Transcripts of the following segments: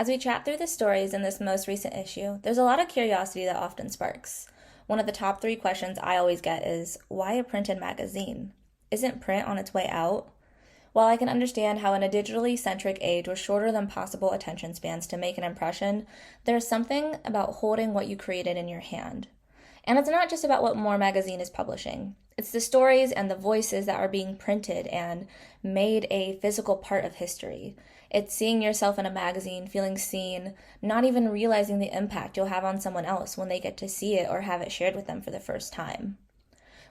As we chat through the stories in this most recent issue, there's a lot of curiosity that often sparks. One of the top three questions I always get is, why a printed magazine? Isn't print on its way out? While I can understand how in a digitally centric age with shorter than possible attention spans to make an impression, there's something about holding what you created in your hand. And it's not just about what More Magazine is publishing. It's the stories and the voices that are being printed and made a physical part of history. It's seeing yourself in a magazine, feeling seen, not even realizing the impact you'll have on someone else when they get to see it or have it shared with them for the first time.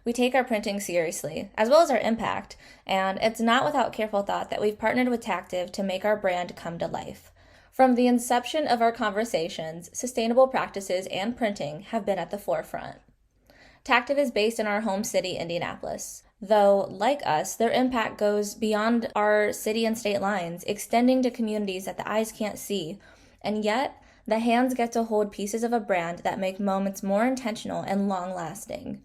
We take our printing seriously, as well as our impact, and it's not without careful thought that we've partnered with Tactive to make our brand come to life. From the inception of our conversations, sustainable practices and printing have been at the forefront. Tactive is based in our home city, Indianapolis. Though, like us, their impact goes beyond our city and state lines, extending to communities that the eyes can't see. And yet, the hands get to hold pieces of a brand that make moments more intentional and long-lasting,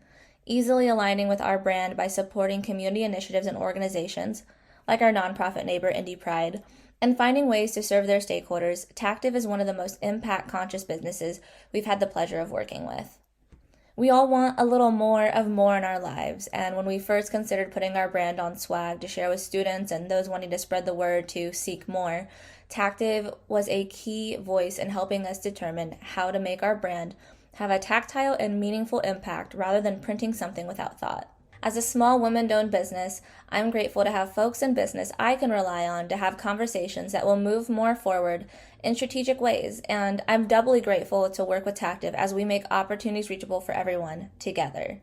easily aligning with our brand by supporting community initiatives and organizations, like our nonprofit neighbor Indie Pride, and finding ways to serve their stakeholders. Tactive is one of the most impact-conscious businesses we've had the pleasure of working with. We all want a little more of more in our lives, and when we first considered putting our brand on swag to share with students and those wanting to spread the word to seek more, Tactive was a key voice in helping us determine how to make our brand have a tactile and meaningful impact rather than printing something without thought. As a small woman-owned business, I'm grateful to have folks in business I can rely on to have conversations that will move more forward in strategic ways, and I'm doubly grateful to work with Tactive as we make opportunities reachable for everyone together.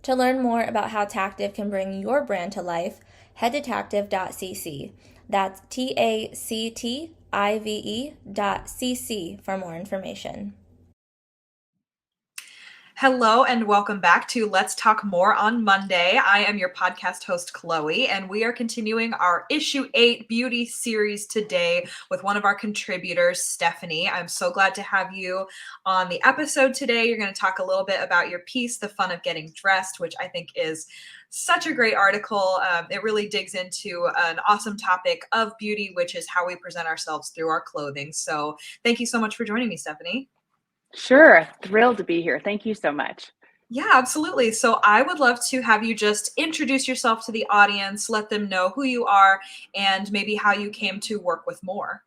To learn more about how Tactive can bring your brand to life, head to tactive.cc. That's TACTIVE.cc for more information. Hello and welcome back to Let's Talk More on Monday. I am your podcast host, Chloe, and we are continuing our Issue 8 beauty series today with one of our contributors, Stephanie. I'm so glad to have you on the episode today. You're going to talk a little bit about your piece, The Fun of Getting Dressed, which I think is such a great article. It really digs into an awesome topic of beauty, which is how we present ourselves through our clothing. So thank you so much for joining me, Stephanie. Sure. Thrilled to be here. Thank you so much. Yeah, absolutely. So I would love to have you just introduce yourself to the audience, let them know who you are and maybe how you came to work with More.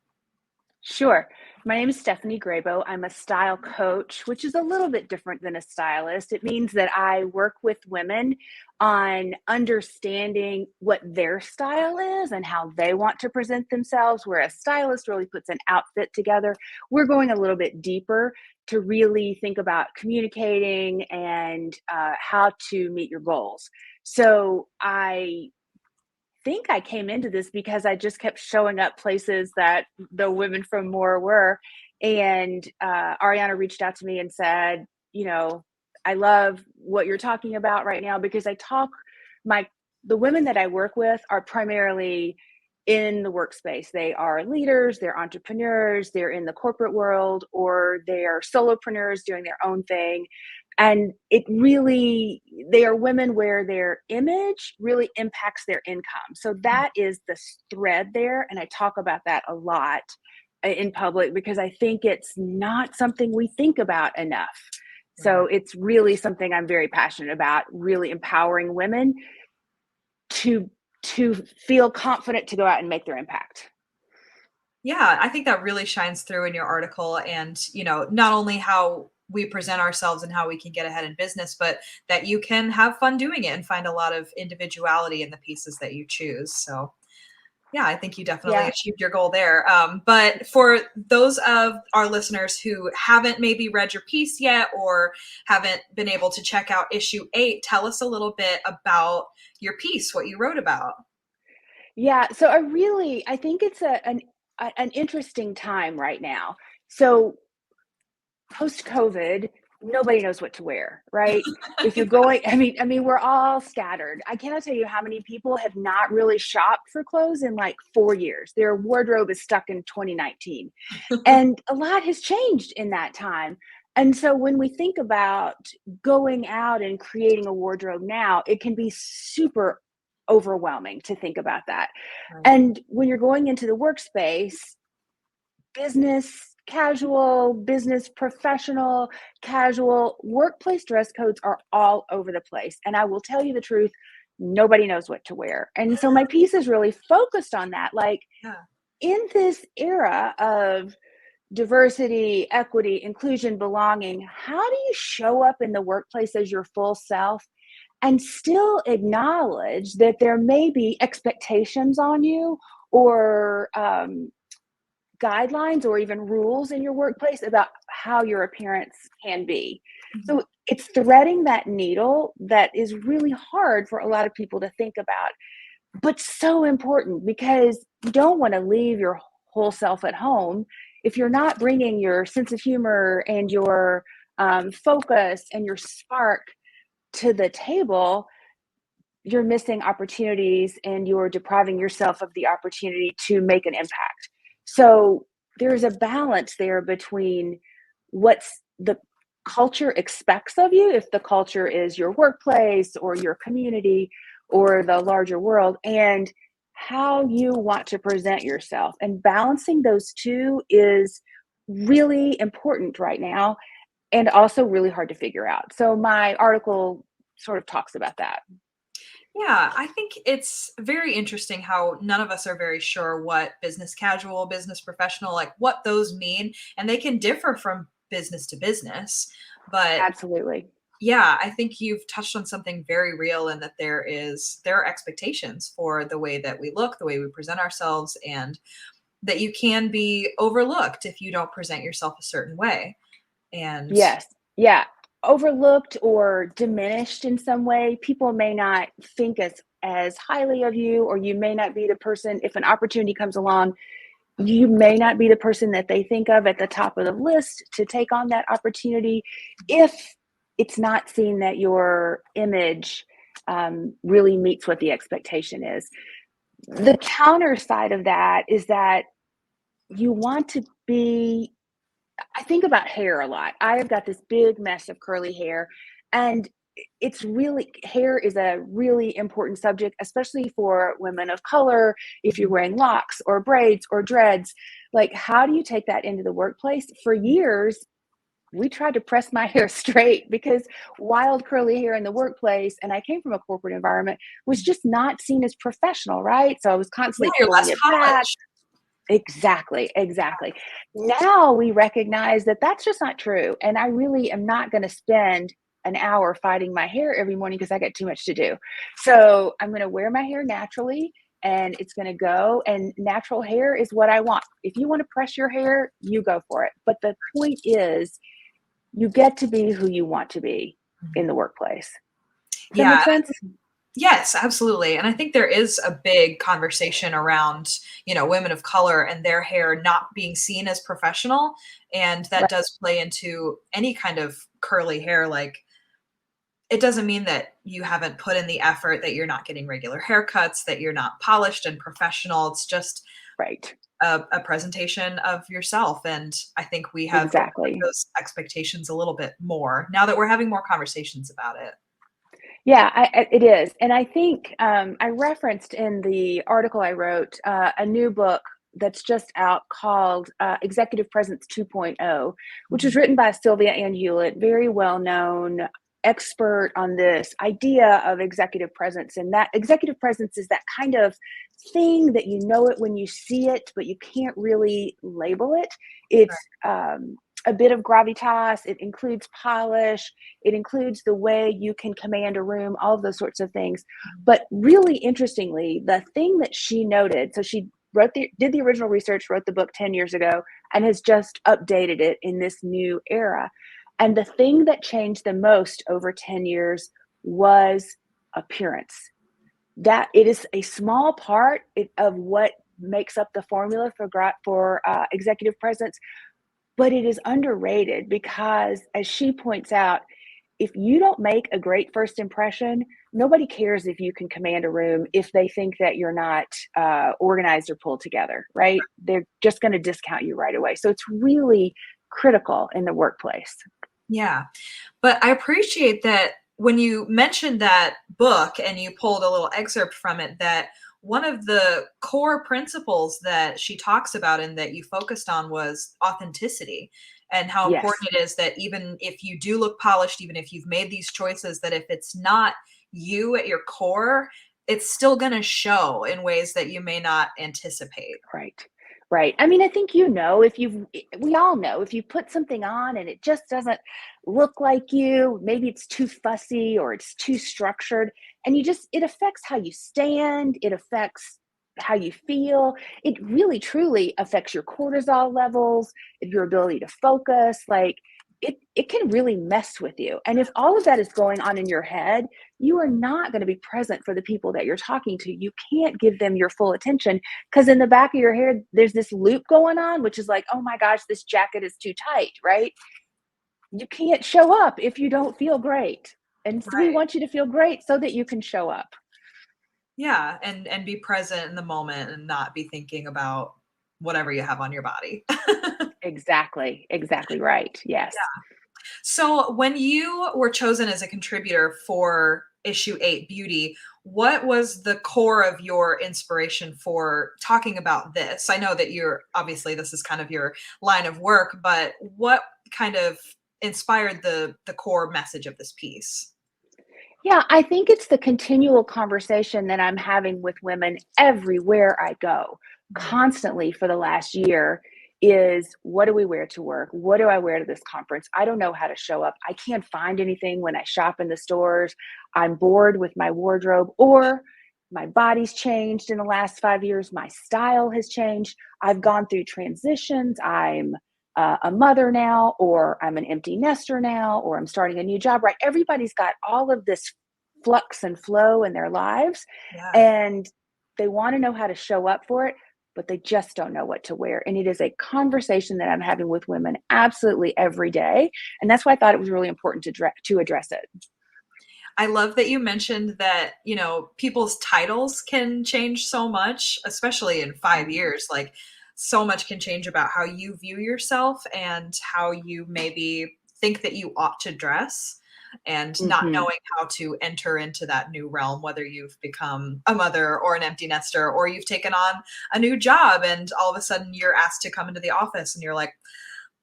Sure. My name is Stephanie Grabo. I'm a style coach, which is a little bit different than a stylist. It means that I work with women on understanding what their style is and how they want to present themselves, where a stylist really puts an outfit together. We're going a little bit deeper to really think about communicating and how to meet your goals. So I think I came into this because I just kept showing up places that the women from More were. And Ariana reached out to me and said, I love what you're talking about right now, because the women that I work with are primarily in the workspace. They are leaders, they're entrepreneurs, they're in the corporate world, or they are solopreneurs doing their own thing. And they are women where their image really impacts their income. So that is the thread there. And I talk about that a lot in public because I think it's not something we think about enough. So it's really something I'm very passionate about, really empowering women to feel confident to go out and make their impact. Yeah, I think that really shines through in your article. And, not only how we present ourselves and how we can get ahead in business, but that you can have fun doing it and find a lot of individuality in the pieces that you choose. So yeah, I think you definitely achieved your goal there. But for those of our listeners who haven't maybe read your piece yet or haven't been able to check out Issue 8, tell us a little bit about your piece, what you wrote about. Yeah, so I think it's an interesting time right now. So post-COVID, nobody knows what to wear, right? If you're going, I mean, we're all scattered. I cannot tell you how many people have not really shopped for clothes in like 4 years. Their wardrobe is stuck in 2019. And a lot has changed in that time. And so when we think about going out and creating a wardrobe now, it can be super overwhelming to think about that. Right. And when you're going into the workspace, business casual, business professional, casual, workplace dress codes are all over the place. And I will tell you the truth, nobody knows what to wear. And so my piece is really focused on that. Like Yeah. in this era of diversity, equity, inclusion, belonging, how do you show up in the workplace as your full self and still acknowledge that there may be expectations on you or guidelines or even rules in your workplace about how your appearance can be. Mhm. So it's threading that needle that is really hard for a lot of people to think about, but so important because you don't want to leave your whole self at home if you're not bringing your sense of humor and your focus and your spark to the table. You're missing opportunities and you're depriving yourself of the opportunity to make an impact. So there's a balance there between what's the culture expects of you, if the culture is your workplace or your community or the larger world, and how you want to present yourself. And balancing those two is really important right now and also really hard to figure out. So my article sort of talks about that. Yeah, I think it's very interesting how none of us are very sure what business casual, business professional, like what those mean, and they can differ from business to business. But Absolutely. yeah, I think you've touched on something very real in that there are expectations for the way that we look, the way we present ourselves, and that you can be overlooked if you don't present yourself a certain way. And Yes. Yeah. Overlooked or diminished in some way. People may not think as highly of you, or you may not be the person, if an opportunity comes along, you may not be the person that they think of at the top of the list to take on that opportunity if it's not seen that your image really meets what the expectation is. The counter side of that is that you want to be, I think about hair a lot. I have got this big mess of curly hair, and it's really, hair is a really important subject, especially for women of color. If you're wearing locks or braids or dreads, like how do you take that into the workplace? For years, we tried to press my hair straight because wild curly hair in the workplace, and I came from a corporate environment, was just not seen as professional, right? So I was yeah, constantly you're pulling less it back. polished. Exactly, exactly. Now we recognize that that's just not true. And I really am not going to spend an hour fighting my hair every morning because I got too much to do. So I'm going to wear my hair naturally and it's going to go. And natural hair is what I want. If you want to press your hair, you go for it. But the point is, you get to be who you want to be in Mhm. the workplace. Does that Yeah. make sense? Yes, absolutely. And I think there is a big conversation around, women of color and their hair not being seen as professional. And that Right. does play into any kind of curly hair. Like, it doesn't mean that you haven't put in the effort, that you're not getting regular haircuts, that you're not polished and professional. It's just Right. a presentation of yourself. And I think we have lowered Exactly. those expectations a little bit more now that we're having more conversations about it. Yeah, it is. And I think I referenced in the article I wrote a new book that's just out called Executive Presence 2.0, which was Mhm. written by Sylvia Ann Hewlett, very well known expert on this idea of executive presence. And that executive presence is that kind of thing that you know it when you see it, but you can't really label it. Right. It's a bit of gravitas, it includes polish, it includes the way you can command a room, all of those sorts of things. But really interestingly, the thing that she noted, so she did the original research, wrote the book 10 years ago, and has just updated it in this new era. And the thing that changed the most over 10 years was appearance. That it is a small part of what makes up the formula for executive presence, but it is underrated because, as she points out, if you don't make a great first impression, nobody cares if you can command a room if they think that you're not organized or pulled together, right? They're just going to discount you right away. So it's really critical in the workplace. Yeah. But I appreciate that when you mentioned that book and you pulled a little excerpt from it, that one of the core principles that she talks about and that you focused on was authenticity, and how Yes. important it is that even if you do look polished, even if you've made these choices, that if it's not you at your core, it's still going to show in ways that you may not anticipate. Right. Right. I mean, I think, we all know if you put something on and it just doesn't look like you, maybe it's too fussy or it's too structured, and it affects how you stand, it affects how you feel. It really truly affects your cortisol levels, your ability to focus. Like it can really mess with you. And if all of that is going on in your head, you are not going to be present for the people that you're talking to. You can't give them your full attention because in the back of your head, there's this loop going on, which is like, oh my gosh, this jacket is too tight, right? You can't show up if you don't feel great. And so we Right. want you to feel great so that you can show up. Yeah, and be present in the moment and not be thinking about whatever you have on your body. Exactly. Exactly right. Yes. So when you were chosen as a contributor for issue 8 beauty, what was the core of your inspiration for talking about this? I know that you're obviously this is kind of your line of work, but what kind of inspired the core message of this piece? Yeah, I think it's the continual conversation that I'm having with women everywhere I go, Mhm. constantly for the last year is what do we wear to work? What do I wear to this conference? I don't know how to show up. I can't find anything when I shop in the stores. I'm bored with my wardrobe, or my body's changed in the last 5 years. My style has changed. I've gone through transitions. I'm a mother now, or I'm an empty nester now, or I'm starting a new job, right? Everybody's got all of this flux and flow in their lives, Yeah. and they want to know how to show up for it, but they just don't know what to wear. And it is a conversation that I'm having with women absolutely every day. And that's why I thought it was really important to address it. I love that you mentioned that, people's titles can change so much, especially in 5 years. Like, so much can change about how you view yourself and how you maybe think that you ought to dress, and not Mm-hmm. knowing how to enter into that new realm, whether you've become a mother or an empty nester, or you've taken on a new job and all of a sudden you're asked to come into the office and you're like,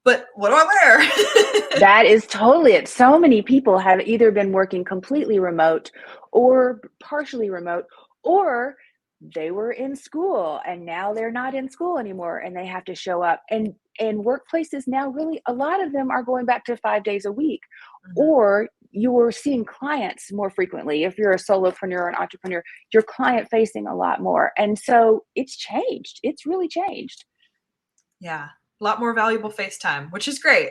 but what do I wear? That is totally it. So many people have either been working completely remote or partially remote, or they were in school and now they're not in school anymore and they have to show up. And workplaces now, really a lot of them are going back to 5 days a week, Mhm. or you are seeing clients more frequently. If you're a solopreneur or an entrepreneur, you're client facing a lot more. And so it's changed. It's really changed. Yeah. A lot more valuable FaceTime, which is great.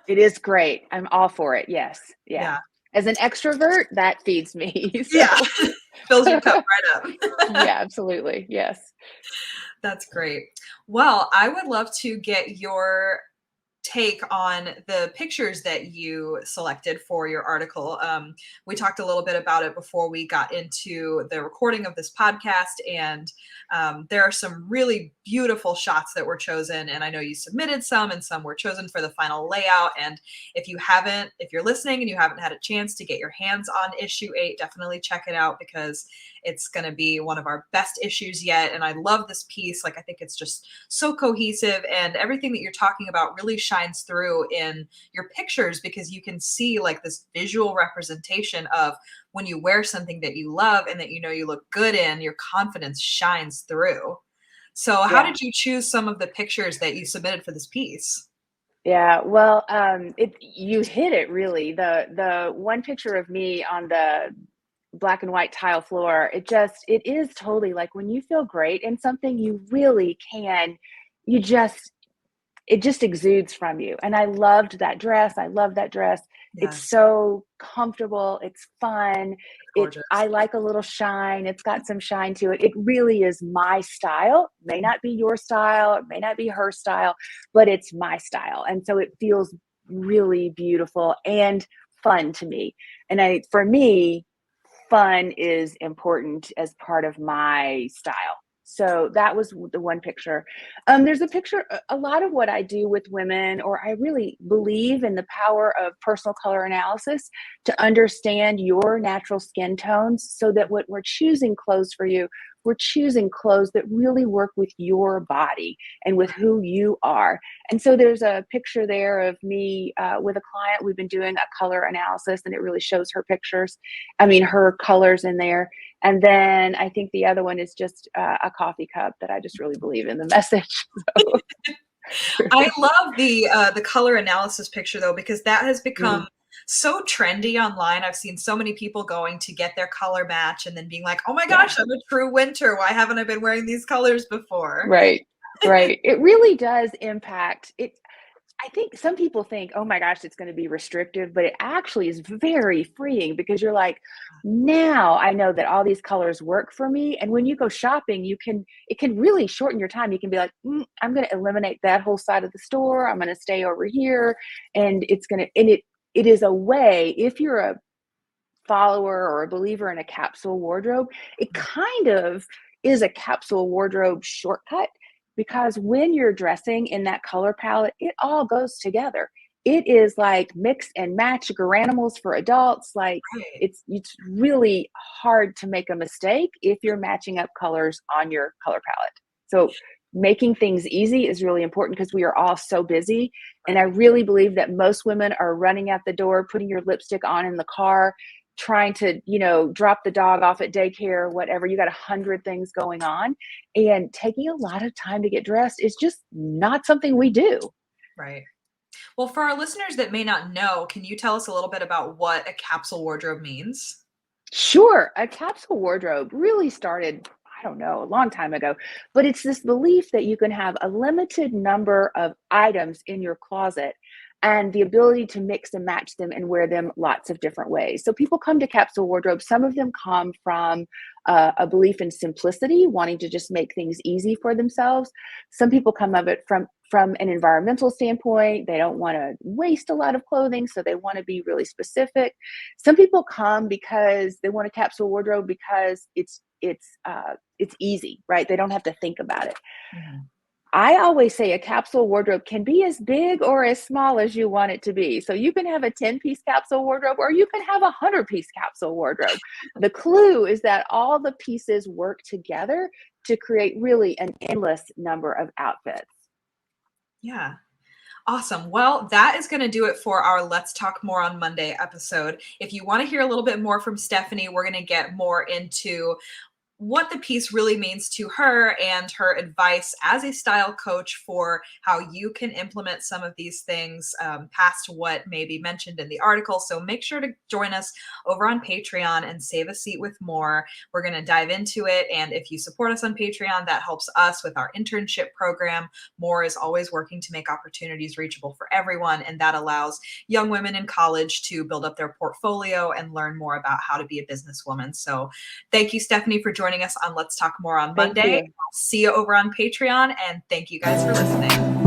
It is great. I'm all for it. Yes. Yeah. Yeah. As an extrovert, that feeds me. Yeah. So, Fills your cup right up. yeah, absolutely. Yes. That's great. Well, I would love to get your take on the pictures that you selected for your article. We talked a little bit about it before we got into the recording of this podcast, and there are some really beautiful shots that were chosen. And I know you submitted some, and some were chosen for the final layout. And if you're listening and you haven't had a chance to get your hands on issue 8, definitely check it out, because it's going to be one of our best issues yet. And I love this piece. Like, I think it's just so cohesive, and everything that you're talking about really shines through in your pictures, because you can see like this visual representation of when you wear something that you love and that you look good in, your confidence shines through. So how Yeah. did you choose some of the pictures that you submitted for this piece? Yeah. Well, you hit it really. The one picture of me on the black and white tile floor, it is totally like when you feel great in something, you really can, you just it just exudes from you. And I loved that dress. I love that dress. It's Yes, so comfortable. It's fun. I gorgeous. like a little shine. It's got some shine to it. It really is my style. May not be your style, it may not be her style, but it's my style. And so it feels really beautiful and fun to me. For me, fun is important as part of my style. So that was the one picture. There's a picture, a lot of what I do with women, or I really believe in the power of personal color analysis to understand your natural skin tones so that when we're choosing clothes for you, we're choosing clothes that really work with your body and with who you are. And so there's a picture there of me with a client. We've been doing a color analysis, and it really shows her pictures. I mean, her colors in there. And then I think the other one is just a coffee cup that I just really believe in the message. So. I love the color analysis picture though, because that has become so trendy online. I've seen so many people going to get their color match and then being like, oh my gosh, I'm a true winter. Why haven't I been wearing these colors before? Right. It really does impact it. I think some people think, oh my gosh, it's going to be restrictive, but it actually is very freeing because you're like, now I know that all these colors work for me. And when you go shopping, it can really shorten your time. You can be like, I'm going to eliminate that whole side of the store. I'm going to stay over here. And it is a way, if you're a follower or a believer in a capsule wardrobe, it kind of is a capsule wardrobe shortcut, because when you're dressing in that color palette, it all goes together. It is like mix and match Garanimals for adults. Like it's really hard to make a mistake if you're matching up colors on your color palette. So making things easy is really important because we are all so busy. And I really believe that most women are running out the door, putting your lipstick on in the car, trying to, drop the dog off at daycare, whatever. You got 100 things going on, and taking a lot of time to get dressed is just not something we do. Right. Well, for our listeners that may not know, can you tell us a little bit about what a capsule wardrobe means? Sure. A capsule wardrobe really started, I don't know, a long time ago, but it's this belief that you can have a limited number of items in your closet and the ability to mix and match them and wear them lots of different ways. So people come to capsule wardrobe. Some of them come from a belief in simplicity, wanting to just make things easy for themselves. Some people come of it from an environmental standpoint. They don't want to waste a lot of clothing, so they want to be really specific. Some people come because they want a capsule wardrobe because it's easy, right? They don't have to think about it. Mm-hmm. I always say a capsule wardrobe can be as big or as small as you want it to be. So you can have a 10-piece capsule wardrobe, or you can have a 100-piece capsule wardrobe. The clue is that all the pieces work together to create really an endless number of outfits. Yeah. Awesome. Well, that is going to do it for our Let's Talk More on Monday episode. If you want to hear a little bit more from Stephanie, we're going to get more into what the piece really means to her and her advice as a style coach for how you can implement some of these things past what may be mentioned in the article. So make sure to join us over on Patreon and save a seat with more. We're going to dive into it. And if you support us on Patreon, that helps us with our internship program. More is always working to make opportunities reachable for everyone. And that allows young women in college to build up their portfolio and learn more about how to be a businesswoman. So thank you, Stephanie, for joining us on Let's Talk More on Monday. I'll see you over on Patreon, and thank you guys for listening.